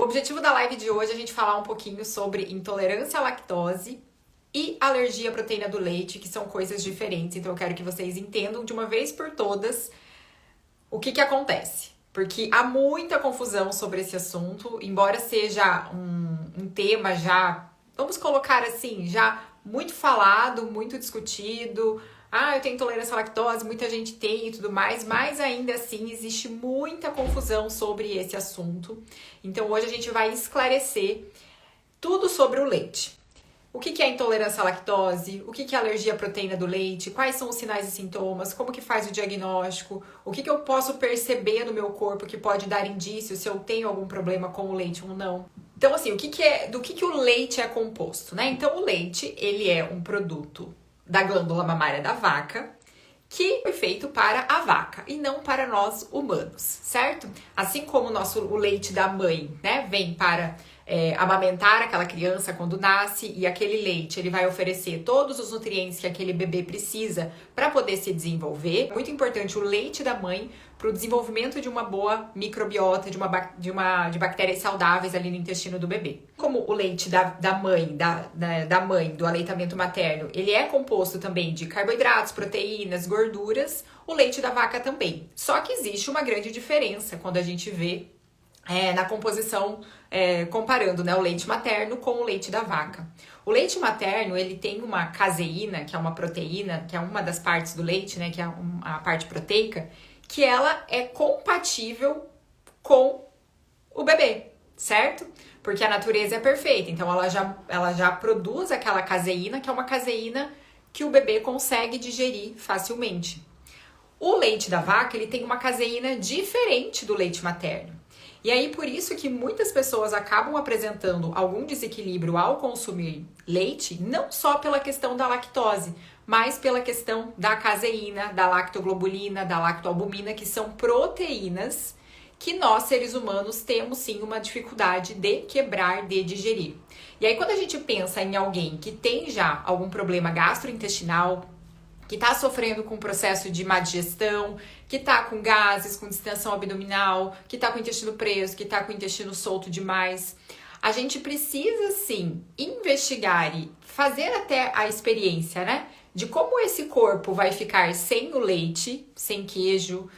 O objetivo da live de hoje é a gente falar um pouquinho sobre intolerância à lactose e alergia à proteína do leite, que são coisas diferentes. Então eu quero que vocês entendam de uma vez por todas o que acontece. Porque há muita confusão sobre esse assunto, embora seja um tema já, vamos colocar assim, já muito falado, muito discutido. Eu tenho intolerância à lactose, muita gente tem e tudo mais, mas ainda assim existe muita confusão sobre esse assunto. Então hoje a gente vai esclarecer tudo sobre o leite. O que é intolerância à lactose? O que é alergia à proteína do leite? Quais são os sinais e sintomas? Como que faz o diagnóstico? O que eu posso perceber no meu corpo que pode dar indício se eu tenho algum problema com o leite ou não? Então, assim, do que o leite é composto, né? Então, o leite, ele é um produto da glândula mamária da vaca, que foi feito para a vaca e não para nós humanos, certo? Assim como o leite da mãe, né, vem para amamentar aquela criança quando nasce, e aquele leite ele vai oferecer todos os nutrientes que aquele bebê precisa para poder se desenvolver. Muito importante o leite da mãe para o desenvolvimento de uma boa microbiota, de bactérias saudáveis ali no intestino do bebê. Como o leite da mãe, do aleitamento materno, ele é composto também de carboidratos, proteínas, gorduras, o leite da vaca também. Só que existe uma grande diferença quando a gente vê na composição, comparando, né, o leite materno com o leite da vaca. O leite materno, ele tem uma caseína, que é uma proteína, que é uma das partes do leite, né, que é a parte proteica, que ela é compatível com o bebê, certo? Porque a natureza é perfeita, então ela já produz aquela caseína, que é uma caseína que o bebê consegue digerir facilmente. O leite da vaca, ele tem uma caseína diferente do leite materno. E aí, por isso que muitas pessoas acabam apresentando algum desequilíbrio ao consumir leite, não só pela questão da lactose, mas pela questão da caseína, da lactoglobulina, da lactoalbumina, que são proteínas que nós, seres humanos, temos sim uma dificuldade de quebrar, de digerir. E aí, quando a gente pensa em alguém que tem já algum problema gastrointestinal, que está sofrendo com processo de má digestão, que está com gases, com distensão abdominal, que está com o intestino preso, que está com o intestino solto demais, a gente precisa sim investigar e fazer até a experiência, né? De como esse corpo vai ficar sem o leite, sem queijo,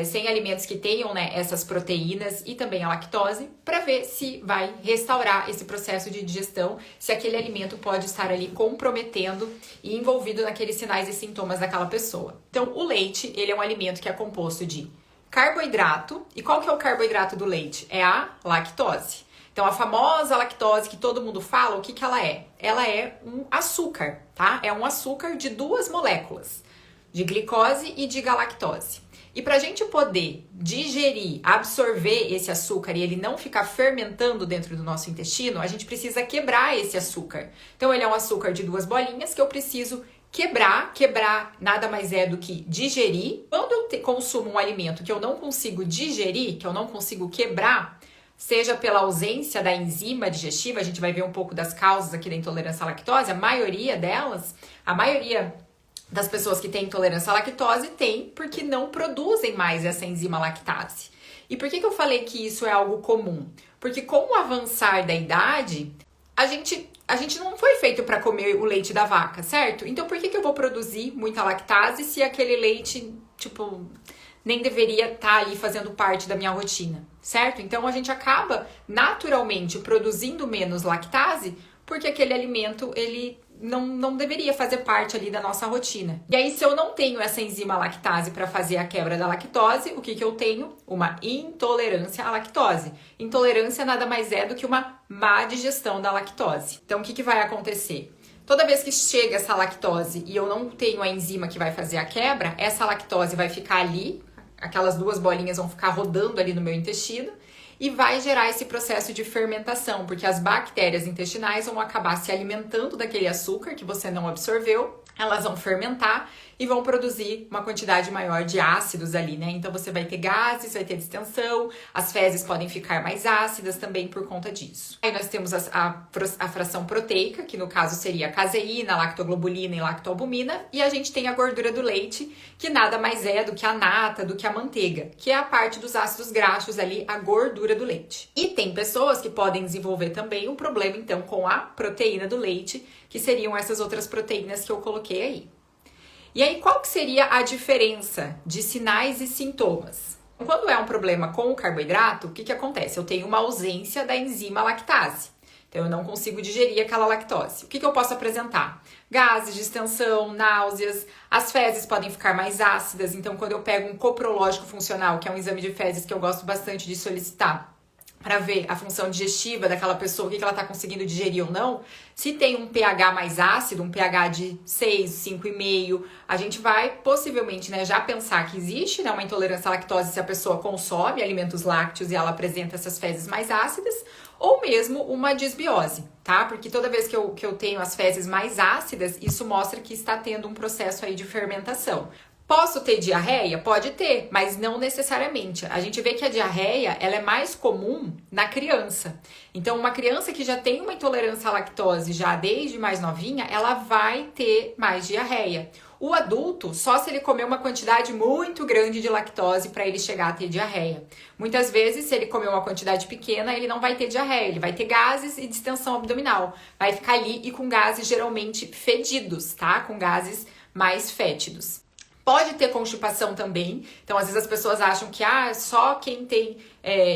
sem alimentos que tenham, né, essas proteínas e também a lactose, para ver se vai restaurar esse processo de digestão, se aquele alimento pode estar ali comprometendo e envolvido naqueles sinais e sintomas daquela pessoa. Então, o leite, ele é um alimento que é composto de carboidrato. E qual que é o carboidrato do leite? É a lactose. Então, a famosa lactose que todo mundo fala, o que ela é? Ela é um açúcar, tá? É um açúcar de duas moléculas, de glicose e de galactose. E para a gente poder digerir, absorver esse açúcar e ele não ficar fermentando dentro do nosso intestino, a gente precisa quebrar esse açúcar. Então, ele é um açúcar de duas bolinhas que eu preciso quebrar. Quebrar nada mais é do que digerir. Quando eu consumo um alimento que eu não consigo digerir, que eu não consigo quebrar, seja pela ausência da enzima digestiva, a gente vai ver um pouco das causas aqui da intolerância à lactose, a maioria das pessoas que têm intolerância à lactose tem porque não produzem mais essa enzima lactase. E por que eu falei que isso é algo comum? Porque com o avançar da idade, a gente não foi feito para comer o leite da vaca, certo? Então por que eu vou produzir muita lactase se aquele leite, nem deveria estar ali fazendo parte da minha rotina, certo? Então a gente acaba naturalmente produzindo menos lactase porque aquele alimento, ele não deveria fazer parte ali da nossa rotina. E aí, se eu não tenho essa enzima lactase para fazer a quebra da lactose, o que eu tenho? Uma intolerância à lactose. Intolerância nada mais é do que uma má digestão da lactose. Então, o que vai acontecer? Toda vez que chega essa lactose e eu não tenho a enzima que vai fazer a quebra, essa lactose vai ficar ali, aquelas duas bolinhas vão ficar rodando ali no meu intestino, e vai gerar esse processo de fermentação, porque as bactérias intestinais vão acabar se alimentando daquele açúcar que você não absorveu, elas vão fermentar e vão produzir uma quantidade maior de ácidos ali, né? Então você vai ter gases, vai ter distensão, as fezes podem ficar mais ácidas também por conta disso. Aí nós temos a fração proteica, que no caso seria a caseína, a lactoglobulina e lactoalbumina, e a gente tem a gordura do leite, que nada mais é do que a nata, do que a manteiga, que é a parte dos ácidos graxos ali, a gordura do leite. E tem pessoas que podem desenvolver também um problema então com a proteína do leite, que seriam essas outras proteínas que eu coloquei aí. E aí, qual que seria a diferença de sinais e sintomas? Quando é um problema com o carboidrato, o que acontece? Eu tenho uma ausência da enzima lactase. Então, eu não consigo digerir aquela lactose. O que eu posso apresentar? Gases, distensão, náuseas, as fezes podem ficar mais ácidas. Então, quando eu pego um coprológico funcional, que é um exame de fezes que eu gosto bastante de solicitar, para ver a função digestiva daquela pessoa, o que ela está conseguindo digerir ou não, se tem um pH mais ácido, um pH de 6, 5,5, a gente vai possivelmente, né, já pensar que existe, né, uma intolerância à lactose se a pessoa consome alimentos lácteos e ela apresenta essas fezes mais ácidas, ou mesmo uma disbiose, tá? Porque toda vez que eu tenho as fezes mais ácidas, isso mostra que está tendo um processo aí de fermentação. Posso ter diarreia? Pode ter, mas não necessariamente. A gente vê que a diarreia, ela é mais comum na criança. Então, uma criança que já tem uma intolerância à lactose já desde mais novinha, ela vai ter mais diarreia. O adulto, só se ele comer uma quantidade muito grande de lactose para ele chegar a ter diarreia. Muitas vezes, se ele comer uma quantidade pequena, ele não vai ter diarreia, ele vai ter gases e distensão abdominal. Vai ficar ali e com gases geralmente fedidos, tá? Com gases mais fétidos. Pode ter constipação também, então às vezes as pessoas acham que só quem tem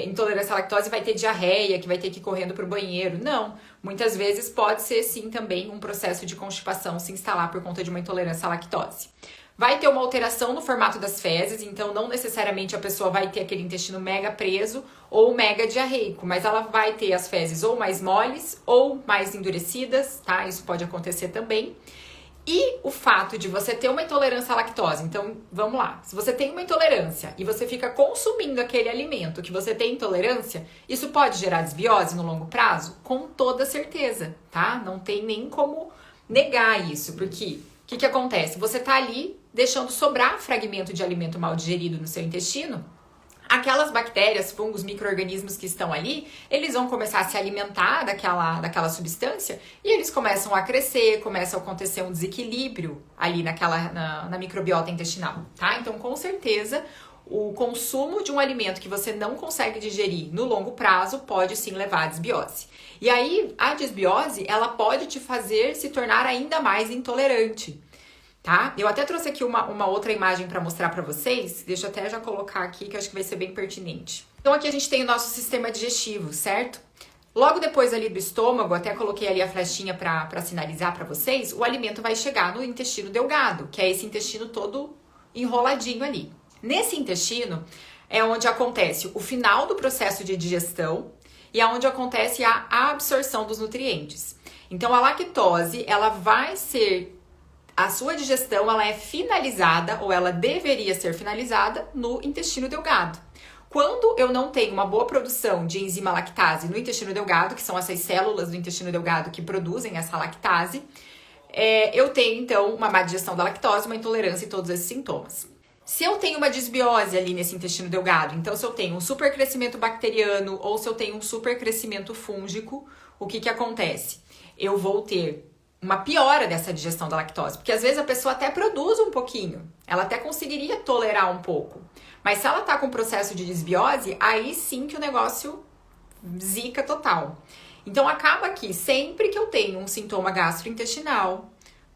intolerância à lactose vai ter diarreia, que vai ter que ir correndo para o banheiro. Não, muitas vezes pode ser sim também um processo de constipação se instalar por conta de uma intolerância à lactose. Vai ter uma alteração no formato das fezes, então não necessariamente a pessoa vai ter aquele intestino mega preso ou mega diarreico, mas ela vai ter as fezes ou mais moles ou mais endurecidas, tá? Isso pode acontecer também. E o fato de você ter uma intolerância à lactose, então vamos lá, se você tem uma intolerância e você fica consumindo aquele alimento que você tem intolerância, isso pode gerar desbiose no longo prazo? Com toda certeza, tá? Não tem nem como negar isso, porque o que acontece? Você tá ali deixando sobrar fragmento de alimento mal digerido no seu intestino. Aquelas bactérias, fungos, micro-organismos que estão ali, eles vão começar a se alimentar daquela substância e eles começam a crescer, começa a acontecer um desequilíbrio ali na microbiota intestinal, tá? Então, com certeza, o consumo de um alimento que você não consegue digerir no longo prazo pode sim levar à desbiose. E aí, a desbiose, ela pode te fazer se tornar ainda mais intolerante. Tá? Eu até trouxe aqui uma outra imagem para mostrar para vocês. Deixa eu até já colocar aqui, que eu acho que vai ser bem pertinente. Então aqui a gente tem o nosso sistema digestivo, certo? Logo depois ali do estômago, até coloquei ali a flechinha para sinalizar para vocês, o alimento vai chegar no intestino delgado, que é esse intestino todo enroladinho ali. Nesse intestino é onde acontece o final do processo de digestão e é onde acontece a absorção dos nutrientes. Então a lactose, ela vai ser... A sua digestão, ela é finalizada, ou ela deveria ser finalizada, no intestino delgado. Quando eu não tenho uma boa produção de enzima lactase no intestino delgado, que são essas células do intestino delgado que produzem essa lactase, eu tenho, então, uma má digestão da lactose, uma intolerância e todos esses sintomas. Se eu tenho uma disbiose ali nesse intestino delgado, então se eu tenho um supercrescimento bacteriano ou se eu tenho um supercrescimento fúngico, o que acontece? Eu vou ter uma piora dessa digestão da lactose, porque às vezes a pessoa até produz um pouquinho, ela até conseguiria tolerar um pouco, mas se ela tá com processo de desbiose, aí sim que o negócio zica total. Então acaba que sempre que eu tenho um sintoma gastrointestinal,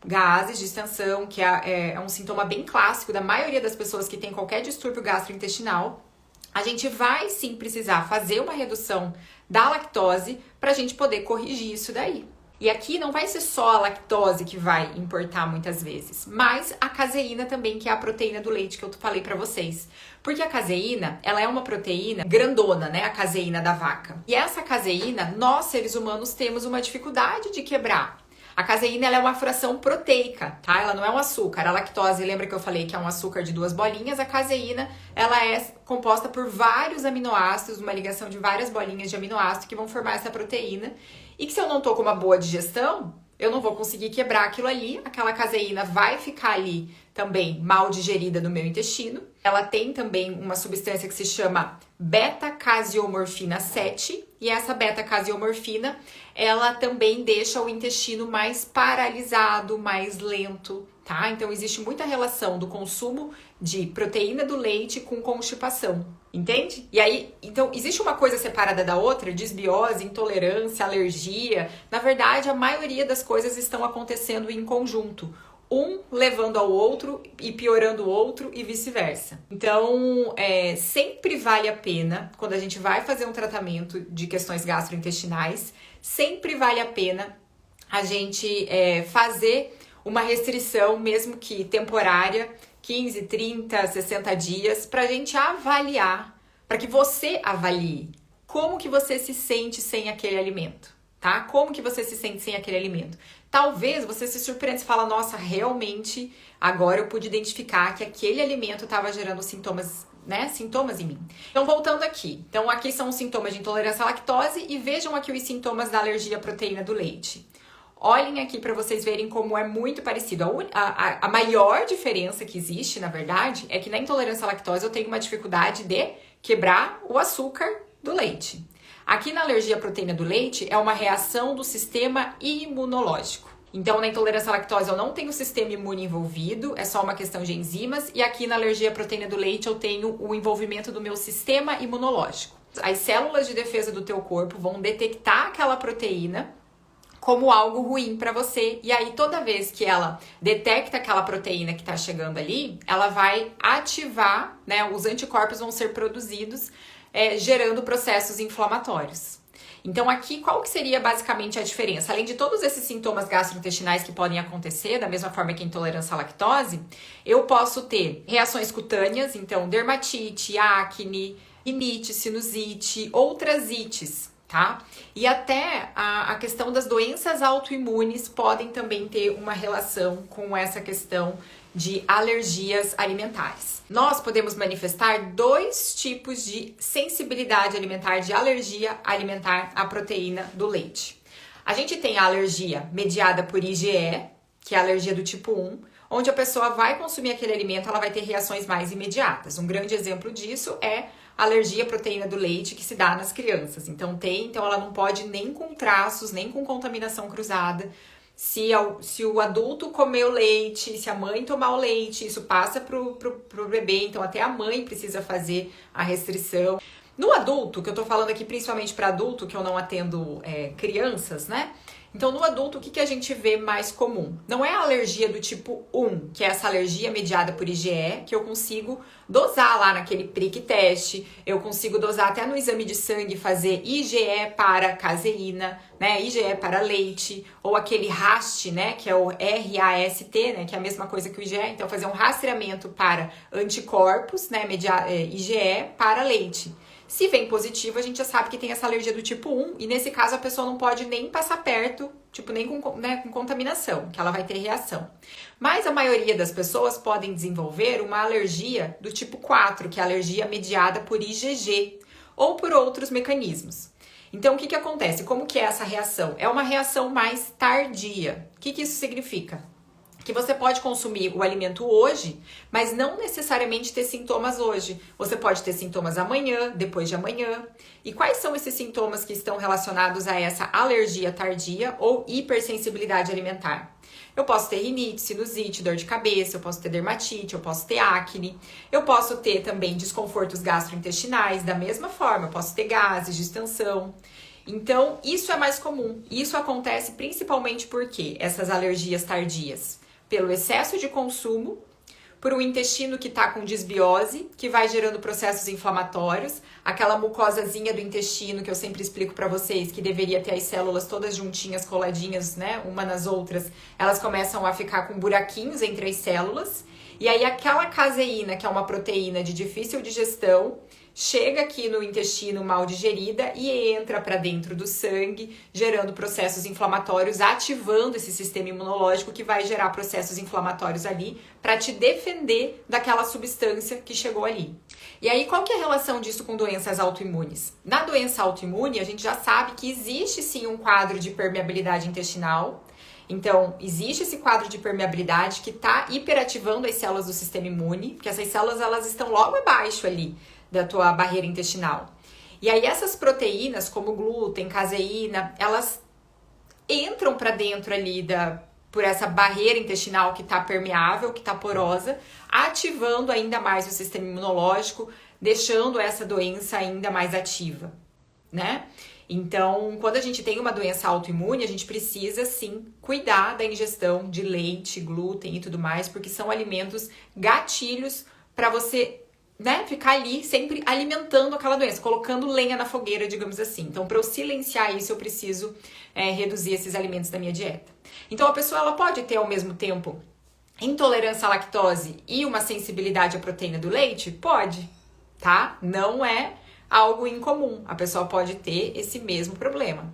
gases, distensão, que é um sintoma bem clássico da maioria das pessoas que tem qualquer distúrbio gastrointestinal, a gente vai sim precisar fazer uma redução da lactose para a gente poder corrigir isso daí. E aqui não vai ser só a lactose que vai importar muitas vezes, mas a caseína também, que é a proteína do leite que eu falei pra vocês. Porque a caseína, ela é uma proteína grandona, né? A caseína da vaca. E essa caseína, nós seres humanos temos uma dificuldade de quebrar. A caseína, ela é uma fração proteica, tá? Ela não é um açúcar. A lactose, lembra que eu falei que é um açúcar de 2 bolinhas? A caseína, ela é composta por vários aminoácidos, uma ligação de várias bolinhas de aminoácido que vão formar essa proteína. E que se eu não tô com uma boa digestão, eu não vou conseguir quebrar aquilo ali, aquela caseína vai ficar ali também mal digerida no meu intestino. Ela tem também uma substância que se chama beta-casiomorfina 7, e essa beta-casiomorfina, ela também deixa o intestino mais paralisado, mais lento, tá? Então existe muita relação do consumo de proteína do leite com constipação, entende? E aí, então existe uma coisa separada da outra, disbiose, intolerância, alergia. Na verdade, a maioria das coisas estão acontecendo em conjunto. Um levando ao outro e piorando o outro e vice-versa. Então, sempre vale a pena, quando a gente vai fazer um tratamento de questões gastrointestinais, sempre vale a pena a gente fazer uma restrição, mesmo que temporária, 15, 30, 60 dias, para a gente avaliar, para que você avalie como que você se sente sem aquele alimento, tá? Como que você se sente sem aquele alimento. Talvez você se surpreenda e fala, nossa, realmente agora eu pude identificar que aquele alimento estava gerando sintomas, né? Sintomas em mim. Então, voltando aqui. Então, aqui são os sintomas de intolerância à lactose e vejam aqui os sintomas da alergia à proteína do leite. Olhem aqui para vocês verem como é muito parecido. A maior diferença que existe, na verdade, é que na intolerância à lactose eu tenho uma dificuldade de quebrar o açúcar do leite. Aqui na alergia à proteína do leite é uma reação do sistema imunológico. Então, na intolerância à lactose eu não tenho o sistema imune envolvido, é só uma questão de enzimas. E aqui na alergia à proteína do leite eu tenho o envolvimento do meu sistema imunológico. As células de defesa do teu corpo vão detectar aquela proteína como algo ruim para você. E aí, toda vez que ela detecta aquela proteína que está chegando ali, ela vai ativar, né? Os anticorpos vão ser produzidos, gerando processos inflamatórios. Então aqui, qual que seria basicamente a diferença? Além de todos esses sintomas gastrointestinais que podem acontecer, da mesma forma que a intolerância à lactose, eu posso ter reações cutâneas, então dermatite, acne, rinite, sinusite, outras ites, tá? E até a questão das doenças autoimunes podem também ter uma relação com essa questão de alergias alimentares. Nós podemos manifestar dois tipos de sensibilidade alimentar, de alergia alimentar à proteína do leite. A gente tem a alergia mediada por IgE, que é a alergia do tipo 1, onde a pessoa vai consumir aquele alimento, ela vai ter reações mais imediatas. Um grande exemplo disso é a alergia à proteína do leite que se dá nas crianças. Então ela não pode nem com traços, nem com contaminação cruzada. Se o adulto comer o leite, se a mãe tomar o leite, isso passa pro bebê, então até a mãe precisa fazer a restrição. No adulto, que eu tô falando aqui principalmente para adulto, que eu não atendo crianças, né? Então, no adulto, o que a gente vê mais comum? Não é a alergia do tipo 1, que é essa alergia mediada por IgE, que eu consigo dosar lá naquele prick test, eu consigo dosar até no exame de sangue, fazer IgE para caseína, né, IgE para leite, ou aquele RAST, né, que é o RAST, né, que é a mesma coisa que o IgE, então fazer um rastreamento para anticorpos, né, IgE para leite. Se vem positivo, a gente já sabe que tem essa alergia do tipo 1, e nesse caso a pessoa não pode nem passar perto, tipo, nem com contaminação, que ela vai ter reação. Mas a maioria das pessoas podem desenvolver uma alergia do tipo 4, que é a alergia mediada por IgG, ou por outros mecanismos. Então, o que acontece? Como que é essa reação? É uma reação mais tardia. O que isso significa? Que você pode consumir o alimento hoje, mas não necessariamente ter sintomas hoje. Você pode ter sintomas amanhã, depois de amanhã. E quais são esses sintomas que estão relacionados a essa alergia tardia ou hipersensibilidade alimentar? Eu posso ter rinite, sinusite, dor de cabeça, eu posso ter dermatite, eu posso ter acne, eu posso ter também desconfortos gastrointestinais, da mesma forma, eu posso ter gases, distensão. Então, isso é mais comum. Isso acontece principalmente porque essas alergias tardias, pelo excesso de consumo, por um intestino que está com desbiose, que vai gerando processos inflamatórios, aquela mucosazinha do intestino que eu sempre explico para vocês, que deveria ter as células todas juntinhas, coladinhas, né, uma nas outras, elas começam a ficar com buraquinhos entre as células, e aí aquela caseína, que é uma proteína de difícil digestão, chega aqui no intestino mal digerida e entra para dentro do sangue, gerando processos inflamatórios, ativando esse sistema imunológico que vai gerar processos inflamatórios ali para te defender daquela substância que chegou ali. E aí, qual que é a relação disso com doenças autoimunes? Na doença autoimune, a gente já sabe que existe sim um quadro de permeabilidade intestinal. Então, existe esse quadro de permeabilidade que está hiperativando as células do sistema imune, porque essas células elas estão logo abaixo ali da tua barreira intestinal. E aí essas proteínas, como glúten, caseína, elas entram para dentro ali por essa barreira intestinal que está permeável, que está porosa, ativando ainda mais o sistema imunológico, deixando essa doença ainda mais ativa, né? Então, quando a gente tem uma doença autoimune, a gente precisa sim cuidar da ingestão de leite, glúten e tudo mais, porque são alimentos gatilhos para você, né, ficar ali sempre alimentando aquela doença, colocando lenha na fogueira, digamos assim. Então, para eu silenciar isso, eu preciso reduzir esses alimentos da minha dieta. Então, a pessoa ela pode ter ao mesmo tempo intolerância à lactose e uma sensibilidade à proteína do leite? Pode, tá? Não é algo incomum. A pessoa pode ter esse mesmo problema.